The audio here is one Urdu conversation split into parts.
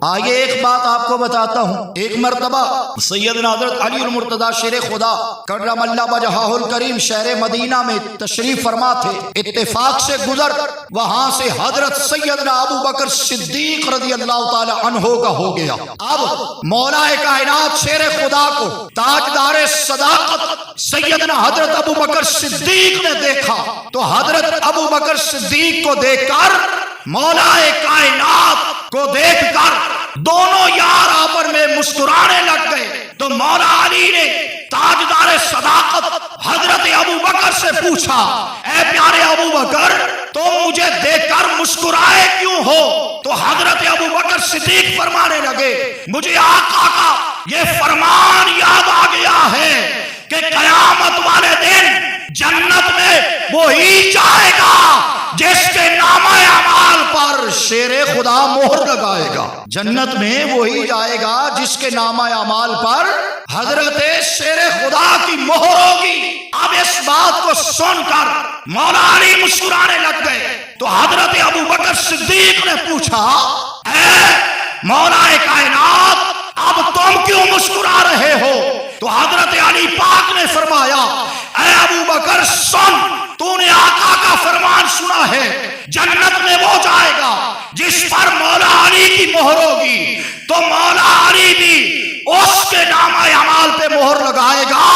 آگے ایک بات آپ کو بتاتا ہوں، ایک مرتبہ سیدنا حضرت علی المرتضیٰ شیر خدا کرم اللہ وجہہ الکریم شہر مدینہ میں تشریف فرما تھے، اتفاق سے گزر وہاں سے حضرت سیدنا ابو بکر صدیق رضی اللہ تعالی عنہ کا ہو گیا۔ اب مولا کائنات شیر خدا کو تاجدار صداقت سیدنا حضرت ابو بکر صدیق نے دیکھا تو حضرت ابو بکر صدیق کو دیکھ کر، مولا کائنات کو دیکھ کر دونوں یار آپر میں مسکرانے لگ گئے۔ تو مولا علی نے تاجدار صداقت حضرت ابو بکر سے پوچھا، اے پیارے ابو بکر، تم مجھے دیکھ کر مسکرائے کیوں ہو؟ تو حضرت ابو بکر صدیق فرمانے لگے، مجھے آقا کا یہ فرمان یاد آ گیا ہے کہ قیامت والے دن جنت میں وہی جائے گا جس کے نامہ اعمال پر شیر خدا مہر لگائے گا۔ جنت میں وہی جائے گا جس کے نامہ اعمال پر حضرت شیر خدا کی مہر ہوگی۔ اب اس بات کو سن کر مولا علی مسکرانے لگ گئے تو حضرت ابو بکر صدیق نے پوچھا، اے مولا کائنات، اب تم کیوں مسکرا رہے ہو؟ تو حضرت علی پاک نے فرمایا، اے ابو بکر سن، تو نے آقا کا فرمان سنا ہے، جنت میں وہ جائے گا جس پر مولا علی کی مہر ہوگی، تو مولا علی بھی اس کے نامہ اعمال پہ مہر لگائے گا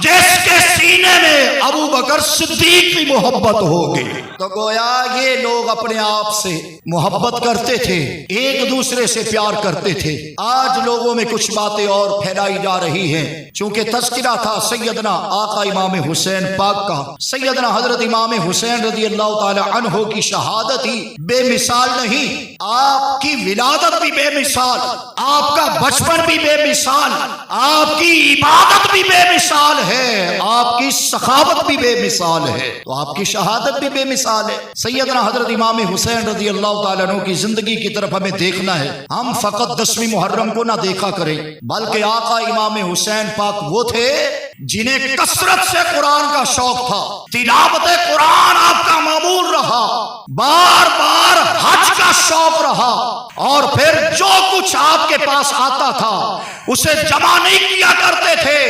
جس کے سینے میں ابو بکر صدیق کی محبت ہوگی۔ تو گویا یہ لوگ اپنے آپ سے محبت کرتے تھے، ایک دوسرے سے پیار کرتے تھے۔ آج لوگوں میں کچھ باتیں اور پھیلائی جا رہی ہیں، چونکہ تذکرہ تھا سیدنا آقا امام حسین پاک کا، سیدنا حضرت امام حسین رضی اللہ تعالی عنہ کی شہادت ہی بے مثال نہیں، آپ کی ولادت بھی بے مثال، آپ کا بچپن بھی بے مثال، آپ کی عبادت بھی بے مثال ہے، آپ کی سخاوت بھی بے مثال ہے، تو آپ کی شہادت بھی بے مثال ہے۔ سیدنا حضرت امام حسین رضی اللہ تعالیٰ عنہ کی زندگی کی طرف ہمیں دیکھنا ہے، ہم فقط 10ویں محرم کو نہ دیکھا کریں، بلکہ آقا امام حسین پاک وہ تھے جنہیں کثرت سے قرآن کا شوق تھا، تلاوت قرآن آپ کا معمول رہا، بار بار حج کا شوق رہا، اور پھر جو کچھ آپ کے پاس آتا تھا اسے جمع نہیں کیا کرتے تھے،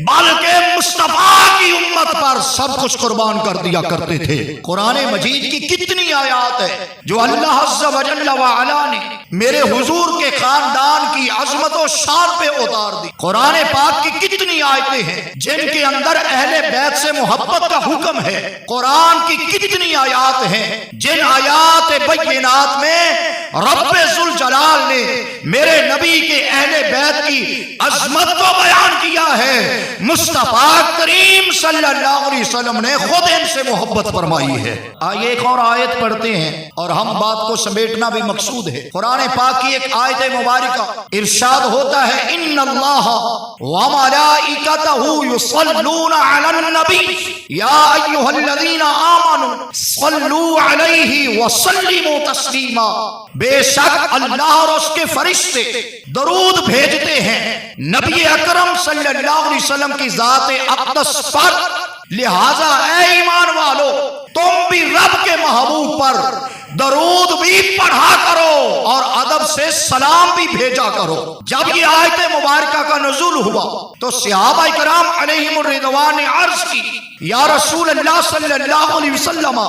بلکہ مصطفیٰ کی امت پر سب کچھ قربان کر دیا کرتے تھے۔ قرآن مجید کی کتنی آیات ہے جو اللہ عز و جل وعلا نے میرے حضور کے خاندان کی عظمت و شان پہ اتار دی۔ قرآن پاک کی کتنی آیتیں ہیں جن کے اندر اہل بیت سے محبت کا حکم ہے۔ قرآن کی کتنی آیات ہیں جن آیات بینات میں رب ذوالجلال نے میرے نبی کے اہل بیت کی عظمت کو بیان کیا ہے۔ مصطفیٰ کریم صلی اللہ علیہ وسلم نے خود ان سے محبت فرمائی ہے۔ آئیے ایک اور آیت پڑھتے ہیں اور ہم بات کو سمیٹنا بھی مقصود ہے۔ قرآن پاک کی ایک آیت مبارکہ ارشاد ہوتا ہے، ان اللہ وملائکتہ یصلون علی النبی یا ایھا الذین آمنوا صلوا علیہ وسلموا تسلیما، بے شک اللہ اور اس کے فرشتے درود بھیجتے ہیں نبی اکرم صلی اللہ علیہ وسلم کی ذات اقدس پر، لہذا اے ایمان والو تم بھی رب کے محبوب پر درود بھی پڑھا کرو اور ادب سے سلام بھی بھیجا کرو۔ جب یہ آیت مبارکہ کا نزول ہوا تو صحابہ کرام علیہم الرضوان نے عرض کی، یا رسول اللہ صلی اللہ علیہ وسلم،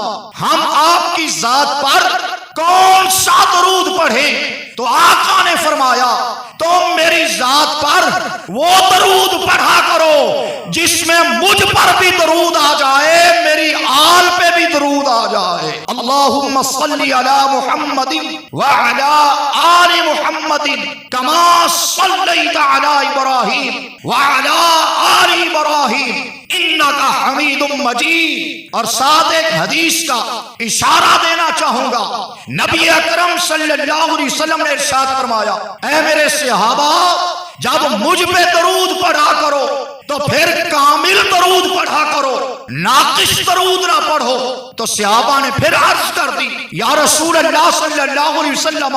ہم آپ کی ذات پر کون سا درود پڑھیں؟ تو آقا نے فرمایا، تم میری ذات پر وہ درود پڑھا کرو جس میں مجھ پر بھی درود آ جائے، میری آل پہ بھی درود آ جائے۔ اللہم صلی علی محمد وعلی آل محمد کما صلیت علی ابراہیم وعلی آل ابراہیم انکا حمید مجید۔ اور ساتھ ایک حدیث کا اشارہ دینا چاہوں گا، نبی اکرم صلی اللہ علیہ وسلم نے ارشاد فرمایا، اے میرے صحابہ، جب مجھ پہ درود پڑھا کرو تو پھر کامل درود پڑھا کرو، ناقص درود نہ پڑھو۔ تو صحابہ نے پھر عرض کر دی یا رسول اللہ صلی اللہ علیہ وسلم،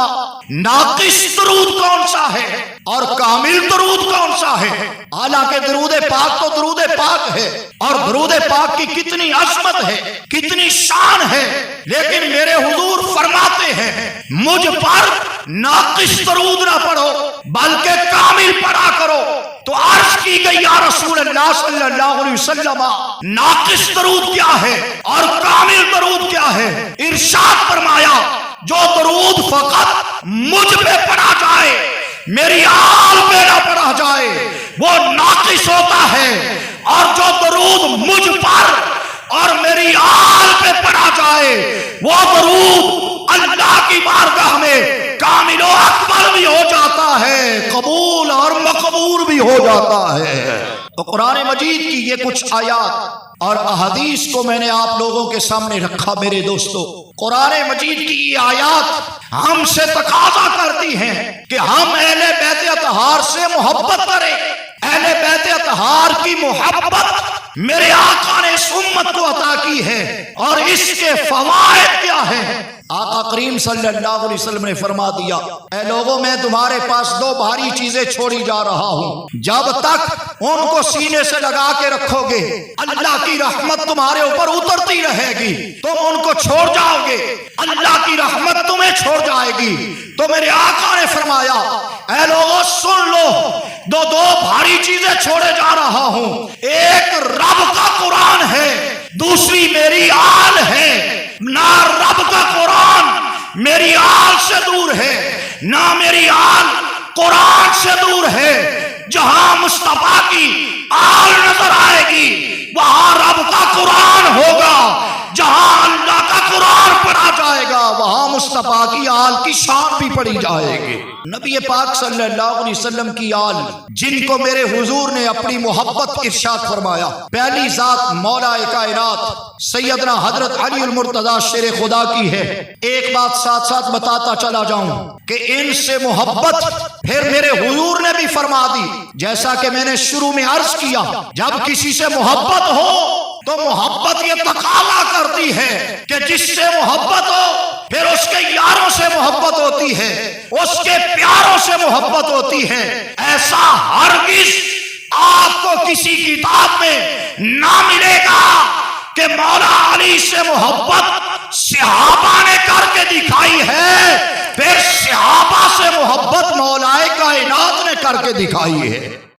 ناقص درود کون سا ہے اور کامل درود کون سا ہے؟ حالانکہ درود پاک تو درود پاک ہے، اور درود پاک کی کتنی عظمت ہے، کتنی شان ہے، لیکن میرے حضور فرماتے ہیں مجھ پر ناقص درود نہ پڑھو بلکہ کامل پڑھا کرو۔ تو عرض کی گئی یا رسول اللہ صلی اللہ علیہ وسلم، ناقص درود کیا ہے اور کامل درود کیا ہے؟ ارشاد فرمایا جو درود فقط مجھ پہ پڑھا جائے، میری آل پہ نہ پڑھا جائے، وہ ناقص ہوتا ہے، اور جو درود مجھ پر اور میری آل پہ پڑھا جائے وہ درود اللہ کی بارگاہ میں کامل و اکمل بھی ہو جاتا ہے، قبول اور مقبول بھی ہو جاتا ہے۔ تو قرآن مجید کی یہ کچھ آیات اور احادیث کو میں نے آپ لوگوں کے سامنے رکھا۔ میرے دوستو، قرآن مجید کی یہ آیات ہم سے تقاضا کرتی ہیں کہ ہم اہل بیت اطہار سے محبت کریں۔ اہل بیت اطہار کی محبت میرے آقا نے اس امت کو عطا کی ہے، اور اس کے فوائد کیا ہیں؟ آقا کریم صلی اللہ علیہ وسلم نے فرما دیا اے لوگوں، میں تمہارے پاس دو بھاری چیزیں چھوڑی جا رہا ہوں، جب تک ان کو سینے سے لگا کے رکھو گے اللہ کی رحمت تمہارے اوپر اترتی رہے گی، تم ان کو چھوڑ جاؤ گے اللہ کی رحمت تمہیں چھوڑ جائے گی۔ تو میرے آقا نے فرمایا اے لوگوں سن لو، دو بھاری چیزیں چھوڑے جا رہا ہوں، ایک رب کا قرآن ہے، دوسری میری آل ہے۔ نہ رب کا قرآن میری آل سے دور ہے، نہ میری آل قرآن سے دور ہے۔ جہاں مصطفیٰ کی آل نظر آئے گی وہاں رب کا قرآن ہوگا، جہاں اللہ کا قرآن پڑھا جائے گا وہاں مصطفیٰ کی آل کی شان بھی پڑھی جائے گی۔ نبی پاک صلی اللہ علیہ وسلم کی آل جن کو میرے حضور نے اپنی محبت ارشاد فرمایا، پہلی ذات مولا کائنات سیدنا حضرت علی المرتضی شیر خدا کی ہے۔ ایک بات ساتھ ساتھ بتاتا چلا جاؤں کہ ان سے محبت پھر میرے حضور نے بھی فرما دی، جیسا کہ میں نے شروع میں عرض کیا، جب کسی سے محبت ہو تو محبت یہ تقاضا کرتی ہے کہ جس سے محبت ہو پھر اس کے یاروں سے محبت ہوتی ہے، اس کے پیاروں سے محبت ہوتی ہے۔ ایسا ہرگز آپ کو کسی کتاب میں نہ ملے گا کہ مولا علی سے محبت صحابہ نے کر کے دکھائی ہے، پھر صحابہ سے محبت مولا کائنات نے کر کے دکھائی ہے۔